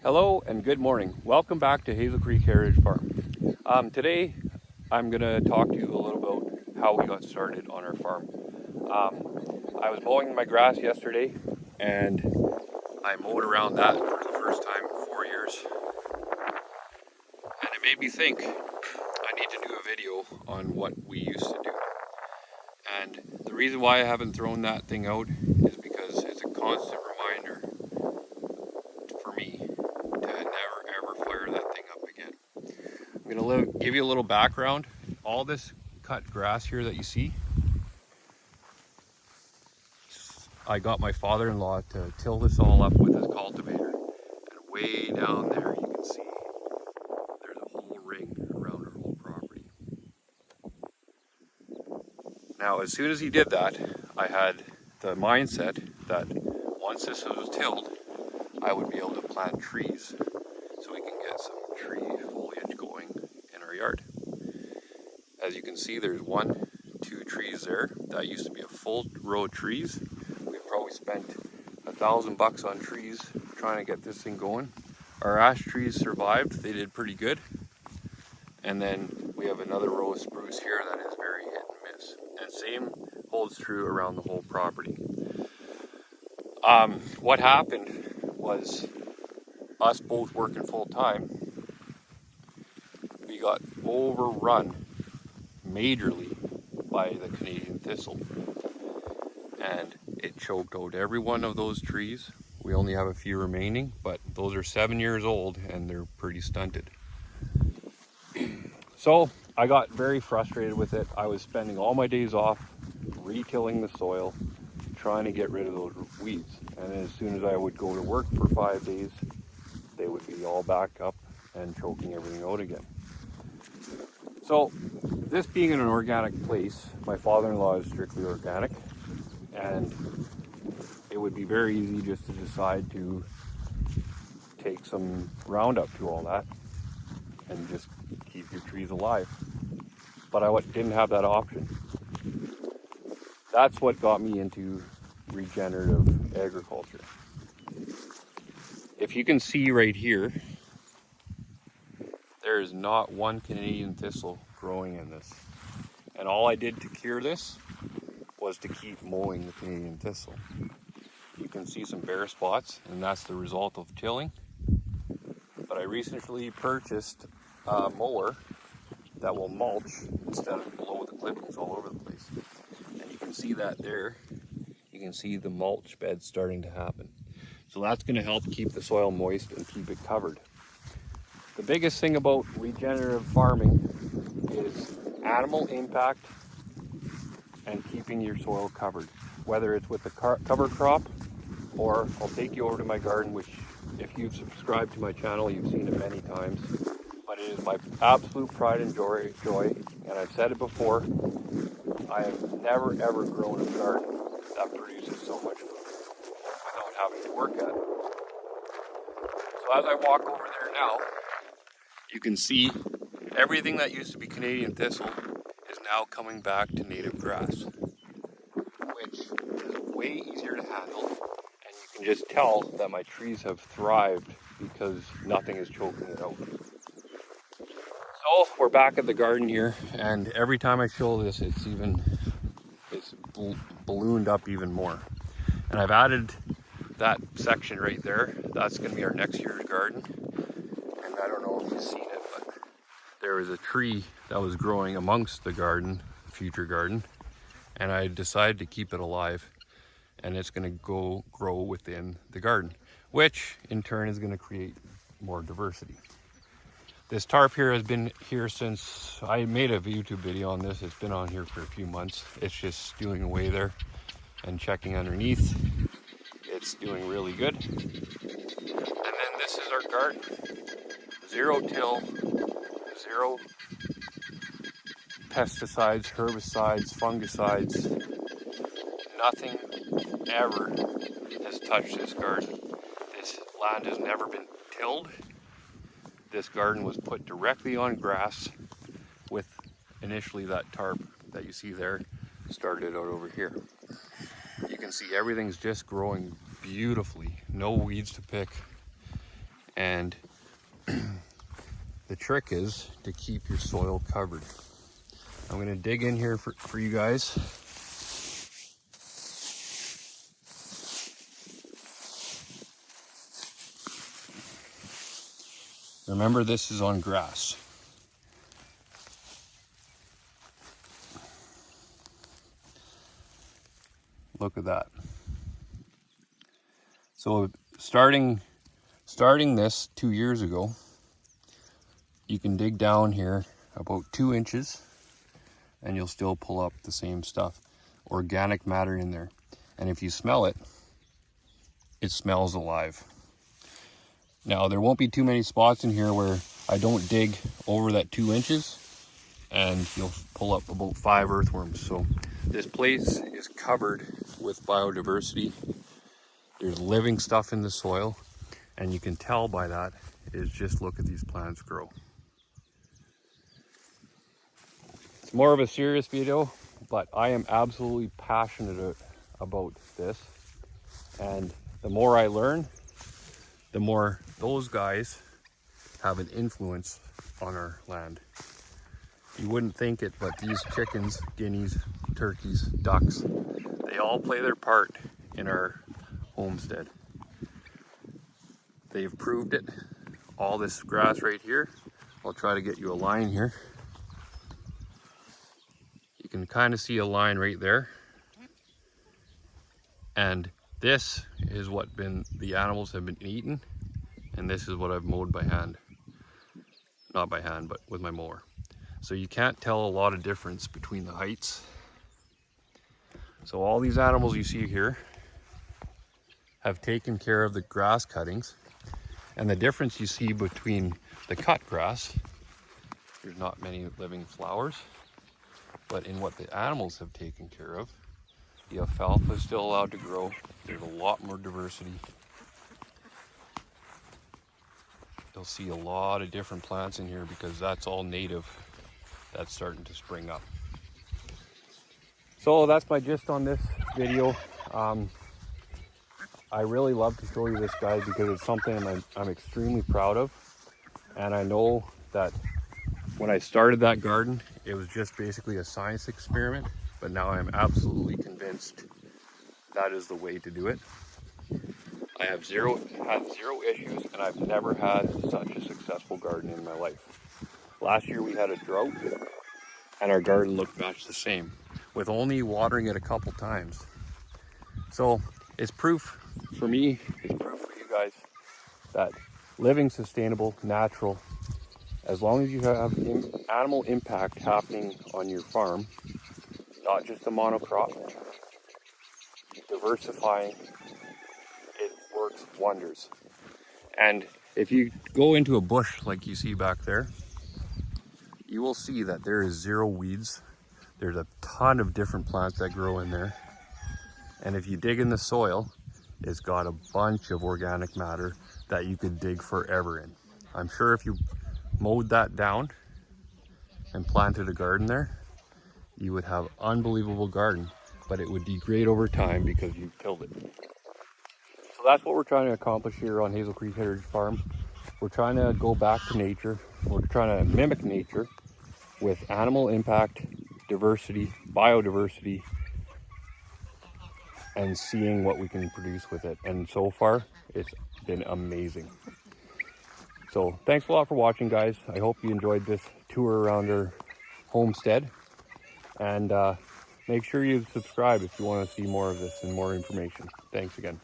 Hello and good morning. Welcome back to Hazel Creek Heritage Farm. Today I'm going to talk to you a little about how we got started on our farm. I was mowing my grass yesterday and I mowed around that for the first time in 4 years. And it made me think I need to do a video on what we used to do. And the reason why I haven't thrown that thing out is because it's a constant reminder for me to never ever fire that thing up again. I'm going to give you a little background. All this cut grass here that you see, I got my father-in-law to till this all up with his cultivator. And way down there you can see there's a whole ring around our whole property. Now as soon as he did that, I had the mindset that once this was tilled, I would be able to plant trees so we can get some tree foliage going in our yard. As you can see, there's 2 trees there. That used to be a full row of trees. We probably spent $1,000 on trees trying to get this thing going. Our ash trees survived, they did pretty good. And then we have another row of spruce here that is very hit and miss. And same holds true around the whole property. What happened was us both working full time, we got overrun majorly by the Canadian thistle, and it choked out every one of those trees. We only have a few remaining, but those are 7 years old and they're pretty stunted. So I got very frustrated with it. I was spending all my days off retilling the soil, trying to get rid of those weeds, and as soon as I would go to work for 5 days, they would be all back up and choking everything out again. So this being in an organic place, my father-in-law is strictly organic, and it would be very easy just to decide to take some Roundup to all that and just keep your trees alive. But I didn't have that option. That's what got me into regenerative agriculture. If you can see right here, there is not one Canadian thistle growing in this. And all I did to cure this was to keep mowing the Canadian thistle. You can see some bare spots, and that's the result of tilling. But I recently purchased a mower that will mulch instead of blow the clippings all over the place. And you can see that there. You can see the mulch bed starting to happen. So that's going to help keep the soil moist and keep it covered. The biggest thing about regenerative farming is animal impact and keeping your soil covered. Whether it's with a cover crop, or I'll take you over to my garden, which if you've subscribed to my channel, you've seen it many times. But it is my absolute pride and joy, and I've said it before, I have never ever grown a garden that produces so much food without having to work at it. So as I walk over there now, you can see everything that used to be Canadian thistle is now coming back to native grass, which is way easier to handle, and you can just tell that my trees have thrived because nothing is choking it out. So we're back at the garden here, and every time I show this, it's ballooned up even more. And I've added that section right there. That's going to be our next year's garden. And I don't know if you've seen it, but there was a tree that was growing amongst the garden, future garden, and I decided to keep it alive, and it's going to grow within the garden, which in turn is going to create more diversity. This tarp here has been here since I made a YouTube video on this. It's been on here for a few months. It's just stewing away there and checking underneath. It's doing really good. And then this is our garden. 0 till, 0 pesticides, herbicides, fungicides. Nothing ever has touched this garden. This land has never been tilled. This garden was put directly on grass with initially that tarp that you see there started out over here. You can see everything's just growing beautifully. No weeds to pick. And the trick is to keep your soil covered. I'm going to dig in here for you guys. Remember, this is on grass. Look at that. So starting this 2 years ago, you can dig down here about 2 inches and you'll still pull up the same stuff. Organic matter in there. And if you smell it, it smells alive. Now, there won't be too many spots in here where I don't dig over that 2 inches, and you'll pull up about 5 earthworms. So this place is covered with biodiversity. There's living stuff in the soil, and you can tell by that is just look at these plants grow. It's more of a serious video, but I am absolutely passionate about this. And the more I learn, the more those guys have an influence on our land. You wouldn't think it, but these chickens, guineas, turkeys, ducks, they all play their part in our homestead. They've proved it. All this grass right here, I'll try to get you a line here. You can kind of see a line right there. And this is what the animals have been eating, and this is what I've mowed by hand. Not by hand, but with my mower. So you can't tell a lot of difference between the heights. So all these animals you see here have taken care of the grass cuttings, and the difference you see between the cut grass, there's not many living flowers, but in what the animals have taken care of, the alfalfa is still allowed to grow. There's a lot more diversity. You'll see a lot of different plants in here because that's all native. That's starting to spring up. So that's my gist on this video. I really love to show you this, guys, because it's something I'm extremely proud of. And I know that when I started that garden, it was just basically a science experiment, but now I'm absolutely convinced that is the way to do it. I have had zero issues, and I've never had such a successful garden in my life. Last year we had a drought, and our garden looked much the same, with only watering it a couple times. So it's proof for me, it's proof for you guys, that living sustainable, natural, as long as you have animal impact happening on your farm, not just a monocrop, diversifying, it works wonders. And if you go into a bush like you see back there, you will see that there is zero weeds. There's a ton of different plants that grow in there. And if you dig in the soil, it's got a bunch of organic matter that you could dig forever in. I'm sure if you mowed that down and planted a garden there, you would have an unbelievable garden, but it would degrade over time because you've tilled it. So that's what we're trying to accomplish here on Hazel Creek Heritage Farm. We're trying to go back to nature. We're trying to mimic nature with animal impact, diversity, biodiversity, and seeing what we can produce with it. And so far, it's been amazing. So thanks a lot for watching, guys. I hope you enjoyed this tour around our homestead. And make sure you subscribe if you want to see more of this and more information. Thanks again.